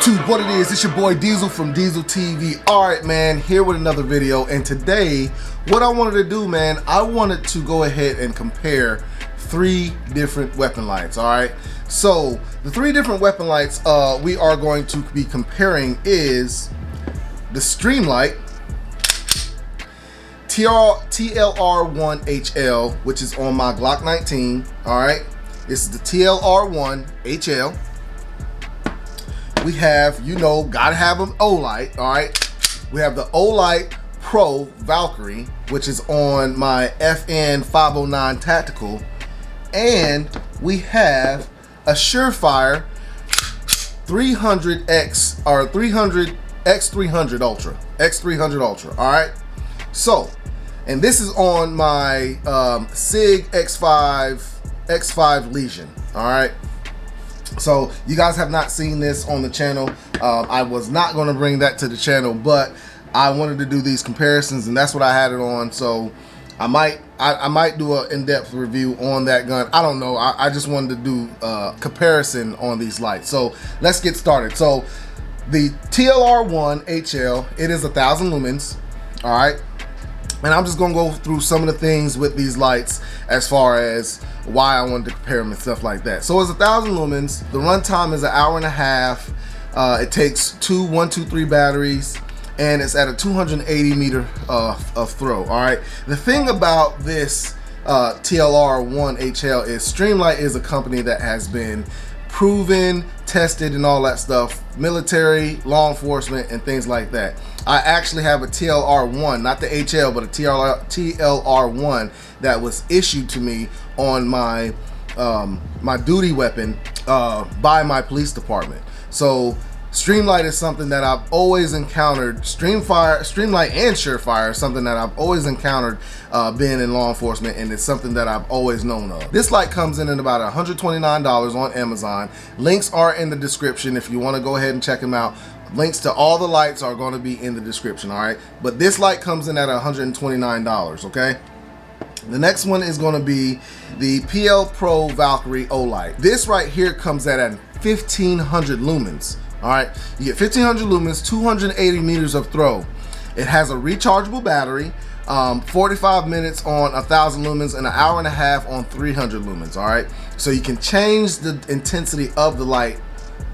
YouTube, what it is, it's your boy Diesel from Diesel TV. Alright man, here with another video, and today what I wanted to do, man, I wanted to go ahead and compare three different weapon lights. Alright, so the three different weapon lights we are going to be comparing is the STREAMLIGHT TLR1HL, which is on my Glock 19. Alright, this is the TLR1HL. We have, you know, gotta have an OLIGHT. All right, we have the OLIGHT Pro Valkyrie, which is on my FN 509 Tactical, and we have a SUREFIRE 300X or 300 X300 Ultra, X300 Ultra. All right, so, and this is on my SIG X5 Legion. All right. So you guys have not seen this on the channel. I was not going to bring that to the channel, but I wanted to do these comparisons, and that's what I had it on. So I might do an in-depth review on that gun. I don't know. I just wanted to do a comparison on these lights. So let's get started. So the TLR1HL, it is 1,000 lumens. All right. And I'm just gonna go through some of the things with these lights as far as why I wanted to compare them and stuff like that. So it's 1,000 lumens. The runtime is an hour and a half. It takes two 123 batteries, and it's at a 280 meter of throw. All right. The thing about this TLR1HL is STREAMLIGHT is a company that has been proven, tested, and all that stuff, military, law enforcement, and things like that. I actually have a TLR1, not the HL, but a TLR1 that was issued to me on my my duty weapon by my police department. So STREAMLIGHT is something that I've always encountered. STREAMLIGHT and SUREFIRE is something that I've always encountered being in law enforcement, and it's something that I've always known of. This light comes in at about $129 on Amazon. Links are in the description if you want to go ahead and check them out. Links to all the lights are going to be in the description. All right, but this light comes in at $129. Okay. The next one is going to be the PL Pro Valkyrie OLIGHT. This right here comes at 1,500 lumens. All right, you get 1,500 lumens, 280 meters of throw. It has a rechargeable battery, 45 minutes on 1,000 lumens, and an hour and a half on 300 lumens. All right, so you can change the intensity of the light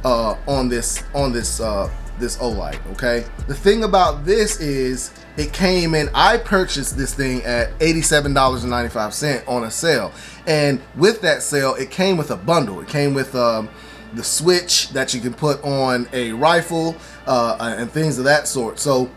on this OLIGHT. Okay, the thing about this is it came in, I purchased this thing at $87.95 on a sale, and with that sale it came with a bundle. It came with the switch that you can put on a rifle and things of that sort. So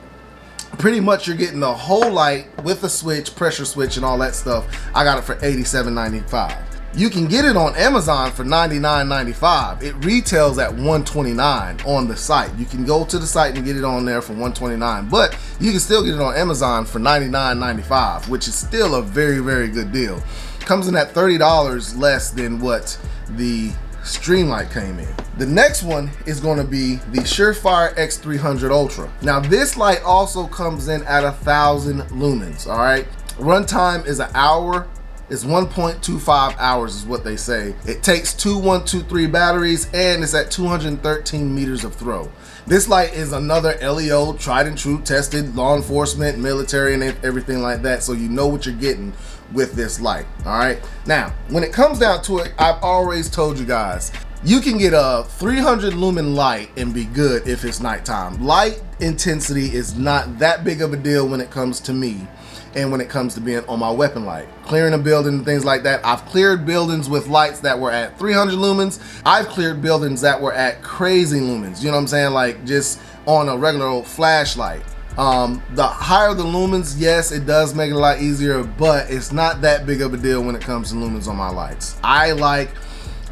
pretty much you're getting the whole light with a switch, pressure switch, and all that stuff. I got it for $87.95. You can get it on Amazon for $99.95. It retails at $129 on the site. You can go to the site and get it on there for $129, but you can still get it on Amazon for $99.95, which is still a very, very good deal. Comes in at $30 less than what the STREAMLIGHT came in. The next one is going to be the SUREFIRE X300 Ultra. Now this light also comes in at 1,000 lumens. All right, runtime is an hour. It's 1.25 hours is what they say. It takes two 123 batteries, and it's at 213 meters of throw. This light is another LEO, tried and true, tested, law enforcement, military, and everything like that, so you know what you're getting with this light. All right, now when it comes down to it, I've always told you guys, you can get a 300 lumen light and be good if it's nighttime. Light intensity is not that big of a deal when it comes to me, and when it comes to being on my weapon light, clearing a building and things like that. I've cleared buildings with lights that were at 300 lumens. I've cleared buildings that were at crazy lumens, you know what I'm saying, like just on a regular old flashlight. The higher the lumens, yes, it does make it a lot easier, but it's not that big of a deal when it comes to lumens on my lights. I like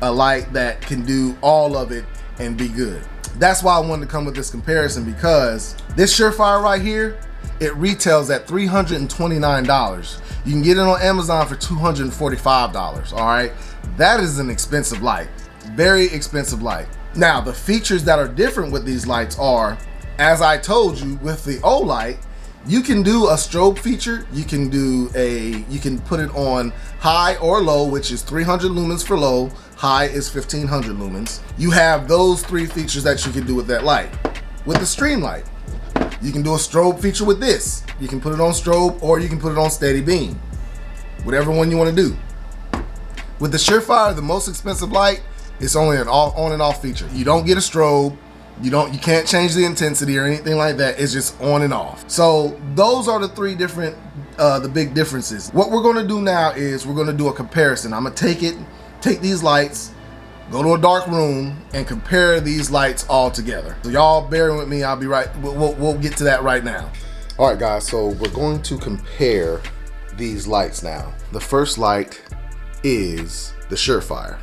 a light that can do all of it and be good. That's why I wanted to come with this comparison, because this SUREFIRE right here, it retails at $329. You can get it on Amazon for $245. All right, that is an expensive light, very expensive light. Now the features that are different with these lights are, as I told you, with the OLIGHT, You can do a strobe feature. You can put it on high or low, which is 300 lumens for low. High is 1500 lumens. You have those 3 features that you can do with that light. With the STREAMLIGHT, you can do a strobe feature with this. You can put it on strobe or you can put it on steady beam. Whatever one you want to do. With the SUREFIRE, the most expensive light, it's only an on and off feature. You don't get a strobe. You can't change the intensity or anything like that. It's just on and off. So those are the 3 different, the big differences. What we're gonna do now is we're gonna do a comparison. I'm gonna take these lights, go to a dark room, and compare these lights all together. So y'all bear with me, I'll be right, we'll get to that right now. All right guys, so we're going to compare these lights now. The first light is the SUREFIRE.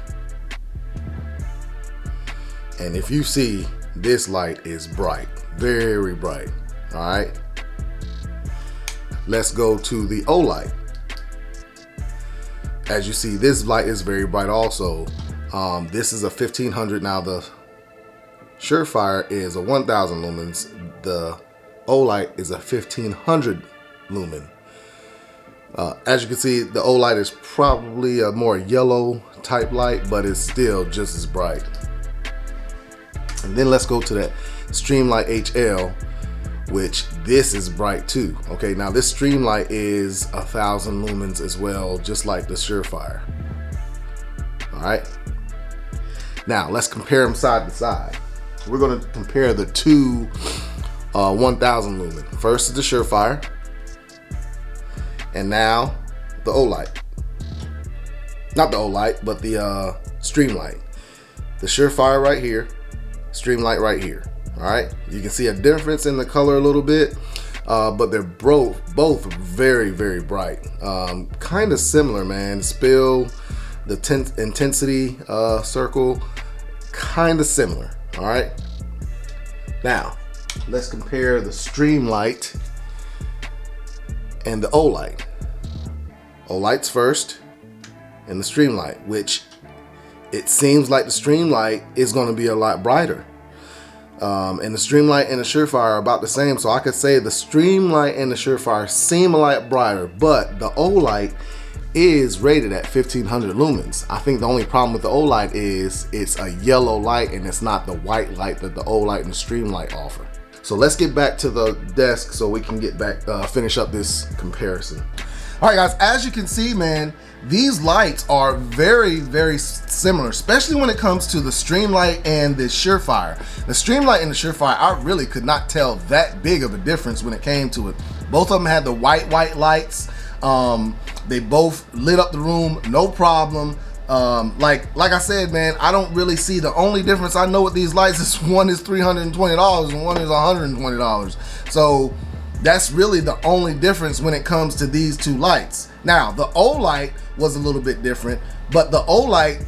And if you see, this light is bright, very bright. All right, let's go to the OLIGHT. As you see, this light is very bright also. This is a 1500. Now the SUREFIRE is a 1000 lumens. The OLIGHT is a 1500 lumen. As you can see, the OLIGHT is probably a more yellow type light, but it's still just as bright. And then let's go to that STREAMLIGHT HL, which this is bright too. Okay, now this STREAMLIGHT is 1000 lumens as well, just like the SUREFIRE. All right, now let's compare them side to side. We're going to compare the two 1000 lumen. First is the SUREFIRE, and now the OLIGHT. Not the OLIGHT, but the STREAMLIGHT. The SUREFIRE right here, STREAMLIGHT right here. All right, you can see a difference in the color a little bit, but they're both very bright. Kind of similar, man. Spill, the intensity circle, kind of similar. All right, now let's compare the STREAMLIGHT and the OLIGHT. OLIGHT's first, and the STREAMLIGHT, which it seems like the STREAMLIGHT is going to be a lot brighter. And the STREAMLIGHT and the SUREFIRE are about the same, so I could say the STREAMLIGHT and the SUREFIRE seem a lot brighter, but the OLIGHT is rated at 1500 lumens. I think the only problem with the OLIGHT is it's a yellow light and it's not the white light that the OLIGHT and the STREAMLIGHT offer. So let's get back to the desk so we can get back, finish up this comparison. All right guys, as you can see, man, these lights are very similar, especially when it comes to the STREAMLIGHT and the SUREFIRE. The STREAMLIGHT and the SUREFIRE, I really could not tell that big of a difference when it came to it. Both of them had the white lights. They both lit up the room, no problem. Like I said, man, I don't really see the only difference I know with these lights is one is $320 and one is $120. So that's really the only difference when it comes to these two lights. Now, the OLIGHT was a little bit different, but the OLIGHT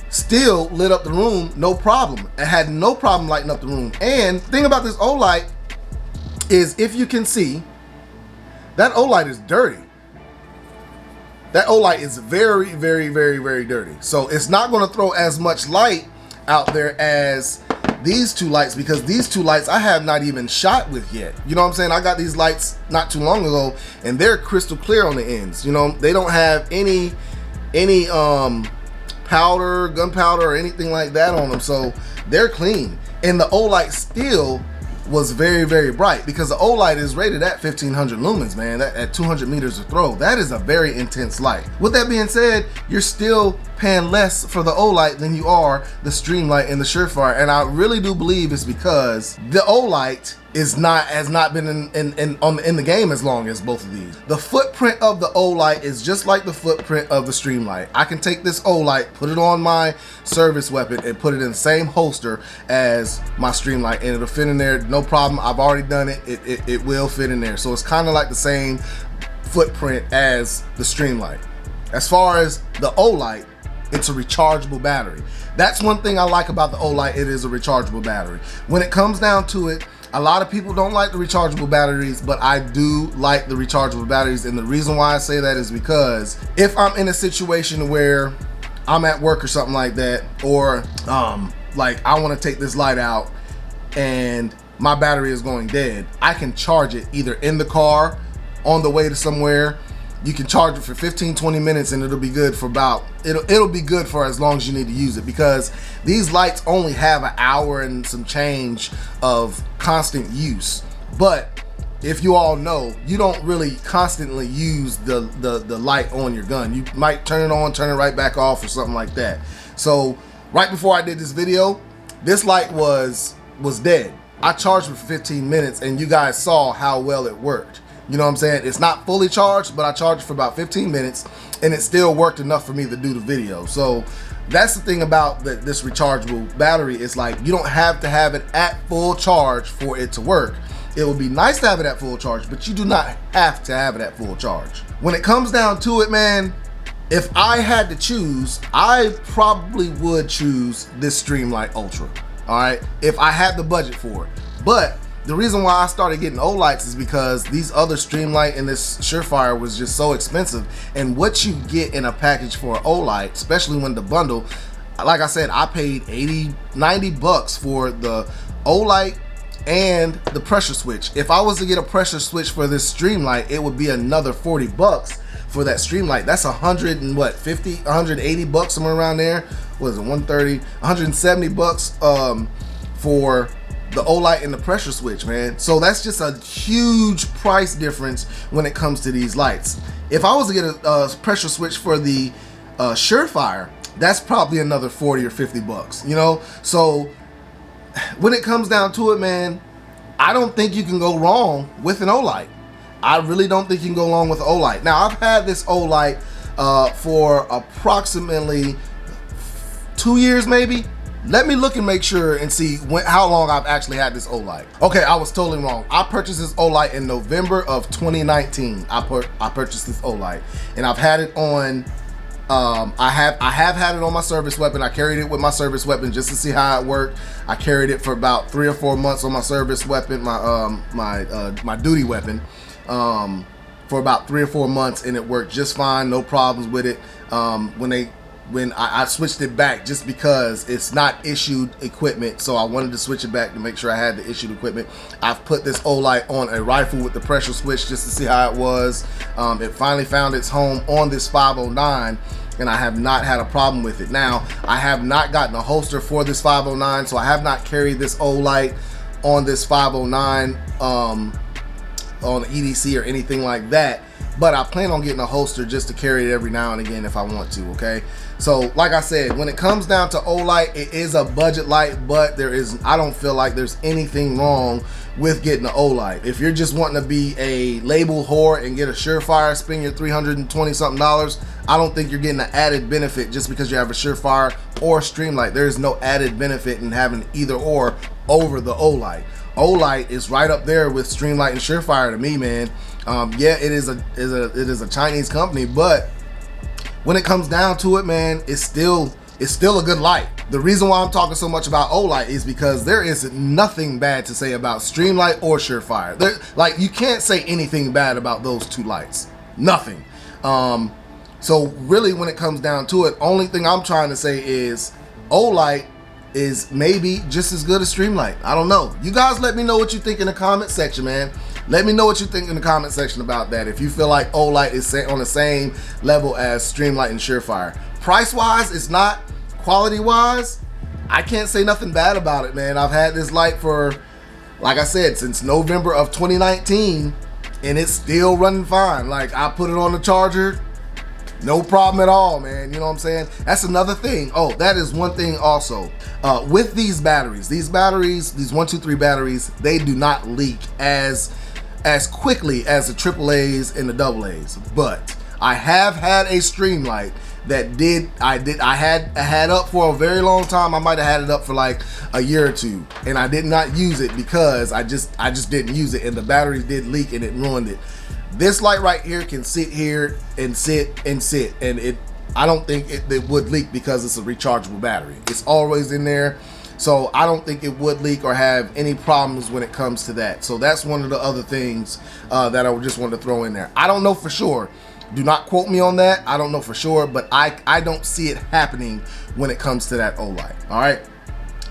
still lit up the room, no problem. It had no problem lighting up the room. And the thing about this OLIGHT is, if you can see, that OLIGHT is dirty. That OLIGHT is very dirty. So it's not gonna throw as much light out there as these two lights, because these two lights I have not even shot with yet. You know what I'm saying? I got these lights not too long ago and they're crystal clear on the ends. You know, they don't have any powder, gunpowder or anything like that on them. So they're clean. And the OLIGHT still was very bright, because the OLIGHT is rated at 1500 lumens, man, at 200 meters of throw. That is a very intense light. With that being said, you're still paying less for the OLIGHT than you are the STREAMLIGHT and the SUREFIRE, and I really do believe it's because the OLIGHT has not been in the game as long as both of these. The footprint of the OLIGHT is just like the footprint of the STREAMLIGHT. I can take this OLIGHT, put it on my service weapon, and put it in the same holster as my STREAMLIGHT, and it'll fit in there, no problem. I've already done it. It will fit in there. So it's kind of like the same footprint as the STREAMLIGHT. As far as the OLIGHT, it's a rechargeable battery. That's one thing I like about the OLIGHT. It is a rechargeable battery. When it comes down to it, a lot of people don't like the rechargeable batteries, but I do like the rechargeable batteries. And the reason why I say that is because if I'm in a situation where I'm at work or something like that, or like I want to take this light out and my battery is going dead, I can charge it either in the car, on the way to somewhere. You can charge it for 15-20 minutes and it'll be good for about, it'll be good for as long as you need to use it, because these lights only have an hour and some change of constant use. But if you all know, you don't really constantly use the light on your gun. You might turn it on, turn it right back off or something like that. So right before I did this video, this light was dead. I charged it for 15 minutes and you guys saw how well it worked. You know what I'm saying? It's not fully charged, but I charged it for about 15 minutes and it still worked enough for me to do the video. So that's the thing about this rechargeable battery. It's like you don't have to have it at full charge for it to work. It would be nice to have it at full charge, but you do not have to have it at full charge. When it comes down to it, man, if I had to choose, I probably would choose this STREAMLIGHT Ultra, all right? If I had the budget for it. But the reason why I started getting OLIGHTs is because these other STREAMLIGHT and this SUREFIRE was just so expensive. And what you get in a package for an OLIGHT, especially when the bundle, like I said, I paid 80, 90 bucks for the OLIGHT and the pressure switch. If I was to get a pressure switch for this STREAMLIGHT, it would be another 40 bucks for that STREAMLIGHT. That's 150, 180 bucks, somewhere around there. What is it, 130, 170 bucks for the OLIGHT and the pressure switch, man. So that's just a huge price difference when it comes to these lights. If I was to get a pressure switch for the SUREFIRE, that's probably another 40 or 50 bucks, you know? So when it comes down to it, man, I don't think you can go wrong with an OLIGHT. I really don't think you can go wrong with an OLIGHT. Now, I've had this OLIGHT for approximately 2 years, maybe. Let me look and make sure and see how long I've actually had this OLIGHT. Okay, I was totally wrong. I purchased this OLIGHT in November of 2019. I purchased this OLIGHT, and I've had it on. I have had it on my service weapon. I carried it with my service weapon just to see how it worked. I carried it for about 3 or 4 months on my service weapon, my duty weapon, for about 3 or 4 months, and it worked just fine, no problems with it. When I switched it back, just because it's not issued equipment, so I wanted to switch it back to make sure I had the issued equipment. I've put this OLIGHT on a rifle with the pressure switch just to see how it was. It finally found its home on this 509, and I have not had a problem with it. Now, I have not gotten a holster for this 509, so I have not carried this OLIGHT on this 509 on EDC or anything like that. But I plan on getting a holster just to carry it every now and again if I want to, okay? So, like I said, when it comes down to OLIGHT, it is a budget light, but I don't feel like there's anything wrong with getting an OLIGHT. If you're just wanting to be a label whore and get a SUREFIRE, spend your $320 something, I don't think you're getting an added benefit just because you have a SUREFIRE or STREAMLIGHT. There's no added benefit in having either or over the OLIGHT. OLIGHT is right up there with STREAMLIGHT and SUREFIRE to me, man. Yeah, it is a Chinese company, but when it comes down to it, man, it's still a good light. The reason why I'm talking so much about OLIGHT is because there is nothing bad to say about STREAMLIGHT or SUREFIRE. Like, you can't say anything bad about those two lights. Nothing. So really, when it comes down to it, only thing I'm trying to say is OLIGHT is maybe just as good as STREAMLIGHT. I don't know. You guys let me know what you think in the comment section, man. Let me know what you think in the comment section about that. If you feel like OLIGHT is on the same level as STREAMLIGHT and SUREFIRE. Price-wise, it's not. Quality-wise, I can't say nothing bad about it, man. I've had this light for, like I said, since November of 2019, and it's still running fine. Like, I put it on the charger, no problem at all, man. You know what I'm saying? That's another thing. Oh, that is one thing also. With these batteries, these 123 batteries, they do not leak as quickly as the AAAs and the AA's. But I have had a STREAMLIGHT that I had up for a very long time. I might have had it up for like a year or two, and I did not use it because I just didn't use it, and the batteries did leak and it ruined it. This light right here can sit here and sit, and I don't think it would leak because it's a rechargeable battery. It's always in there, so I don't think it would leak or have any problems when it comes to that. So that's one of the other things that I just wanted to throw in there. I don't know for sure. Do not quote me on that. I don't know for sure, but I don't see it happening when it comes to that OLIGHT. All right.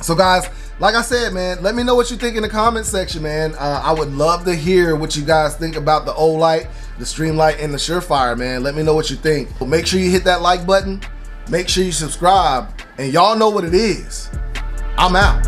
So guys, like I said, man, let me know what you think in the comment section, man. I would love to hear what you guys think about the OLIGHT, the STREAMLIGHT, and the SUREFIRE, man. Let me know what you think. But make sure you hit that like button. Make sure you subscribe. And y'all know what it is. I'm out.